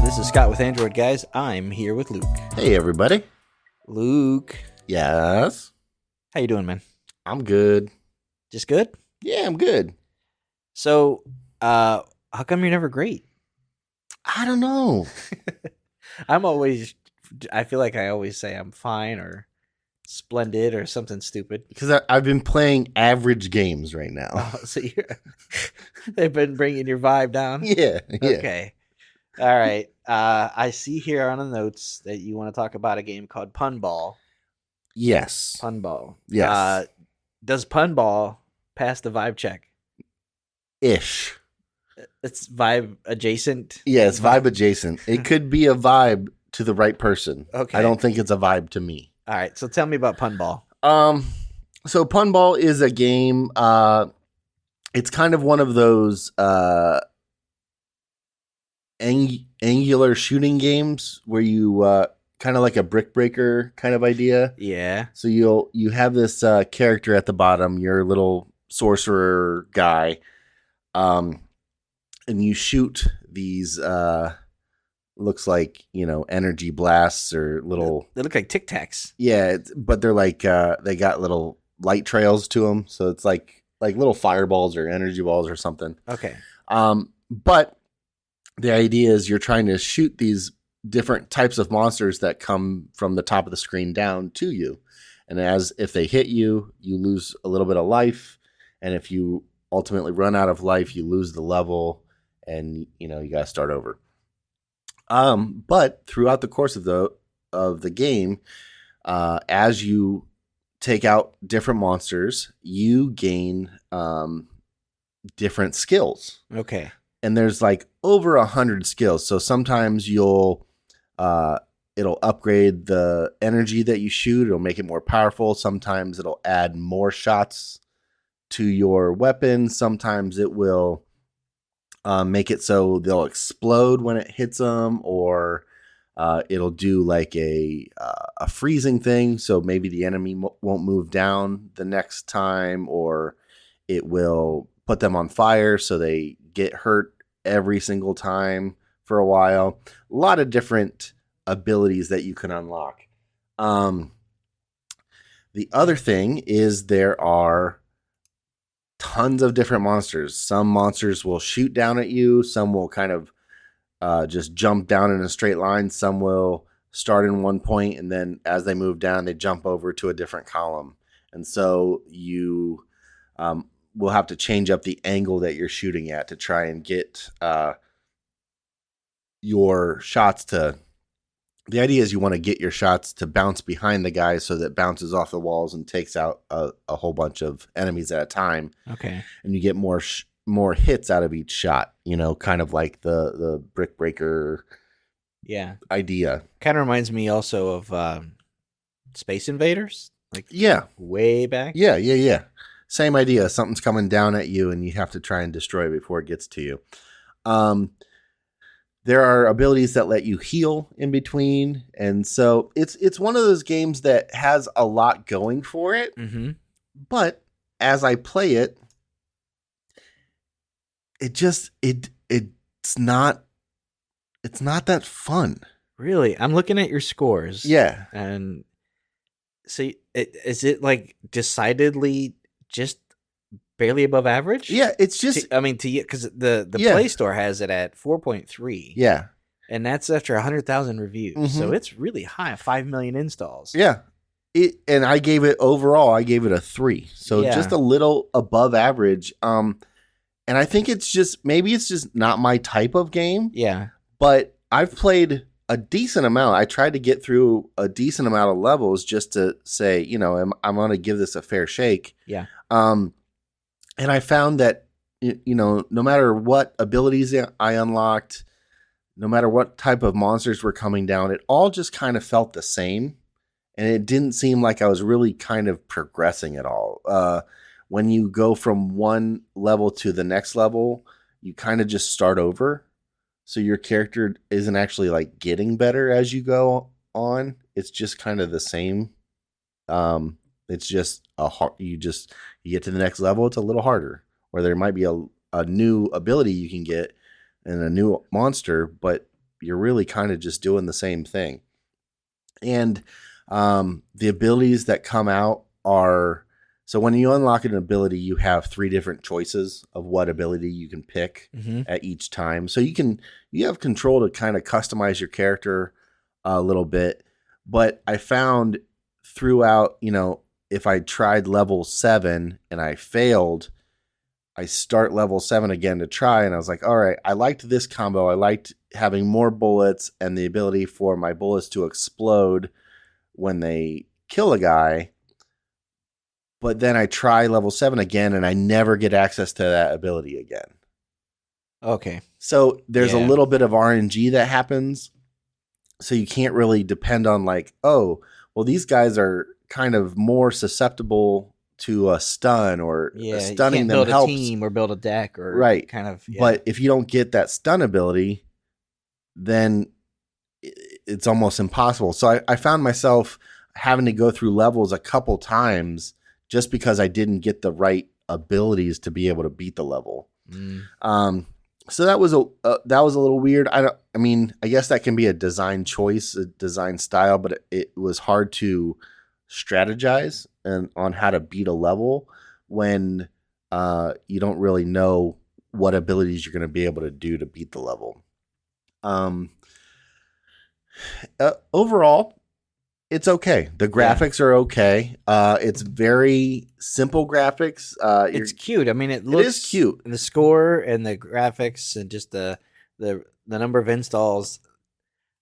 This is Scott with Android Guys. I'm here with Luke. Hey, everybody. Luke, Yes. how you doing, man? I'm good. Just good? Yeah, I'm good. So, how come you're never great? I don't know. I feel like I always say I'm fine or splendid or something stupid. Because I've been playing average games right now. Oh, so they've been bringing your vibe down? Yeah. Okay. All right. I see here on the notes that you want to talk about a game called Punball. Yes. Punball. Yes. Does Punball pass the vibe check? Ish. It's vibe adjacent. Yeah, it's vibe adjacent. It could be a vibe to the right person. Okay. I don't think it's a vibe to me. All right. So tell me about Punball. So Punball is a game. It's kind of one of those angular shooting games where you kind of like a brick breaker kind of idea. Yeah. So you have this character at the bottom, your little sorcerer guy, and you shoot these looks like, energy blasts or little. They look like Tic Tacs. Yeah, but they're like they got little light trails to them, so it's like little fireballs or energy balls or something. Okay. But the idea is you're trying to shoot these different types of monsters that come from the top of the screen down to you. And if they hit you, you lose a little bit of life. And if you ultimately run out of life, you lose the level and, you got to start over. But throughout the course of the game, as you take out different monsters, you gain different skills. Okay. And there's like over 100 skills. So sometimes it'll upgrade the energy that you shoot. It'll make it more powerful. Sometimes it'll add more shots to your weapon. Sometimes it will make it so they'll explode when it hits them, or it'll do like a freezing thing. So maybe the enemy won't move down the next time, or it will put them on fire so they get hurt every single time for a while. A lot of different abilities that you can unlock. The other thing is there are tons of different monsters. Some monsters will shoot down at you. Some will kind of just jump down in a straight line. Some will start in one point, and then as they move down, they jump over to a different column. And so you will have to change up the angle that you're shooting at to try and get your shots to. The idea is you want to get your shots to bounce behind the guy so that it bounces off the walls and takes out a whole bunch of enemies at a time. Okay. And you get more hits out of each shot, kind of like the brick breaker idea. Kind of reminds me also of Space Invaders. Way back. Yeah. Same idea. Something's coming down at you and you have to try and destroy it before it gets to you. There are abilities that let you heal in between. And so it's one of those games that has a lot going for it. Mm-hmm. But as I play it, it's not that fun. Really? I'm looking at your scores. Yeah. And see, is it like decidedly just barely above average? Yeah, it's just. Because the Play Store has it at 4.3. Yeah, and that's after 100,000 reviews, mm-hmm. So it's really high. 5 million installs. Yeah, and I gave it overall. I gave it a 3, so just a little above average. And I think it's just not my type of game. Yeah, but I've played a decent amount. I tried to get through a decent amount of levels just to say, I'm going to give this a fair shake. Yeah. And I found that, no matter what abilities I unlocked, no matter what type of monsters were coming down, it all just kind of felt the same. And it didn't seem like I was really kind of progressing at all. When you go from one level to the next level, you kind of just start over. So your character isn't actually like getting better as you go on. It's just kind of the same. It's just you get to the next level. It's a little harder, or there might be a new ability you can get and a new monster, but you're really kind of just doing the same thing. And the abilities that come out are, so when you unlock an ability, you have 3 different choices of what ability you can pick at each time. So you have control to kind of customize your character a little bit. But I found throughout, if I tried level 7 and I failed, I start level 7 again to try. And I was like, all right, I liked this combo. I liked having more bullets and the ability for my bullets to explode when they kill a guy. But then I try level 7 again and I never get access to that ability again. Okay. So there's a little bit of RNG that happens. So you can't really depend on like, oh, well, these guys are kind of more susceptible to a stun, or stunning them helps. Build a team or build a deck or right. kind of. Yeah. But if you don't get that stun ability, then it's almost impossible. So I found myself having to go through levels a couple times just because I didn't get the right abilities to be able to beat the level. So that was a little weird. I guess that can be a design choice, a design style, but it was hard to strategize and on how to beat a level when you don't really know what abilities you're going to be able to do to beat the level. Overall, it's okay. The graphics are okay. It's very simple graphics. It's cute. I mean, it is cute. The score and the graphics and just the number of installs.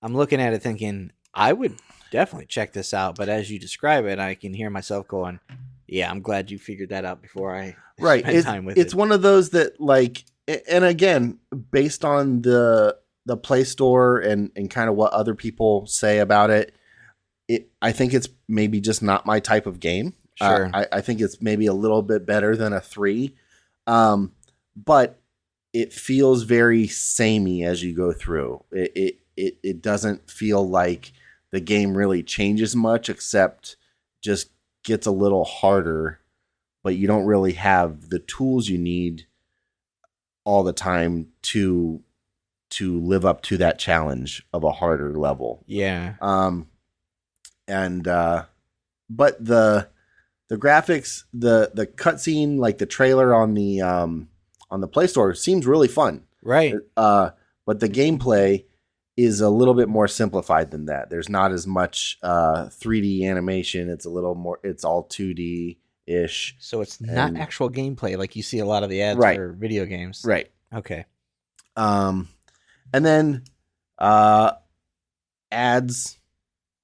I'm looking at it thinking I would definitely check this out. But as you describe it, I can hear myself going, "Yeah, I'm glad you figured that out before I spend time with it." It's one of those that like, and again, based on the Play Store and kind of what other people say about it. I think it's maybe just not my type of game. Sure. I think it's maybe a little bit better than a 3. But it feels very samey as you go through. It doesn't feel like the game really changes much, except just gets a little harder, but you don't really have the tools you need all the time to live up to that challenge of a harder level. Yeah. But the graphics, the cutscene, like the trailer on the Play Store seems really fun. Right. But the gameplay is a little bit more simplified than that. There's not as much 3D animation. It's a little more, it's all 2D ish. So it's not actual gameplay like you see a lot of the ads for video games. Right. Okay. And then ads.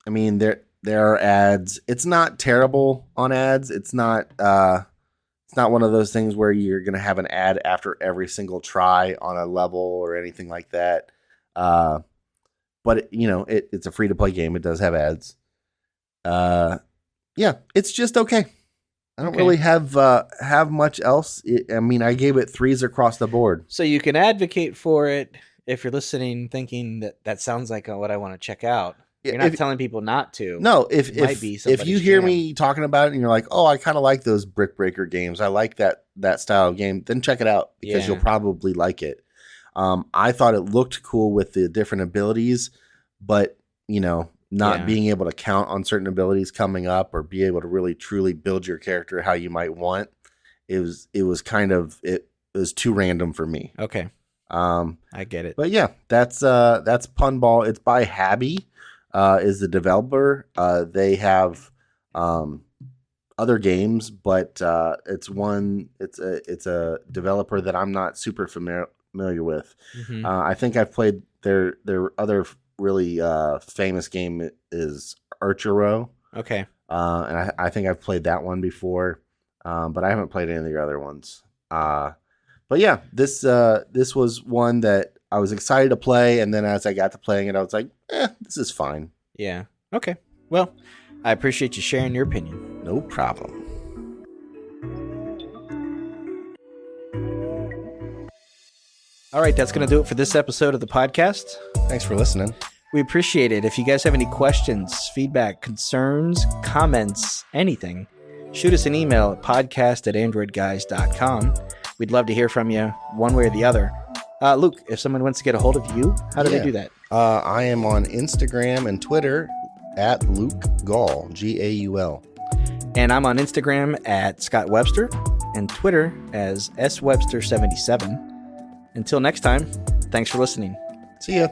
I mean, there are ads. It's not terrible on ads. It's not one of those things where you're going to have an ad after every single try on a level or anything like that. But it's a free to play game. It does have ads. Yeah, it's just okay. I don't really have much else. I gave it 3s across the board. So you can advocate for it if you're listening, thinking that sounds like what I want to check out. You're not telling people not to. No, if you hear me talking about it and you're like, oh, I kind of like those Brick Breaker games. I like that style of game. Then check it out because you'll probably like it. I thought it looked cool with the different abilities, but not being able to count on certain abilities coming up or be able to really truly build your character how you might want. It was too random for me. Okay. I get it. But yeah, that's Punball. It's by Habby. Is the developer. They have other games, but it's a developer that I'm not super familiar with. Mm-hmm. I think I've played their other really famous game is Archero. Okay. And I think I've played that one before, but I haven't played any of the other ones. But yeah, this was one that I was excited to play, and then as I got to playing it, I was like, this is fine. Yeah. Okay. Well, I appreciate you sharing your opinion. No problem. All right, that's going to do it for this episode of the podcast. Thanks for listening. We appreciate it. If you guys have any questions, feedback, concerns, comments, anything, shoot us an email at podcast@AndroidGuys.com. We'd love to hear from you one way or the other. Luke, if someone wants to get a hold of you, how do they do that? I am on Instagram and Twitter at Luke Gaul, Gaul. And I'm on Instagram at Scott Webster and Twitter as swebster77. Until next time, thanks for listening. See ya.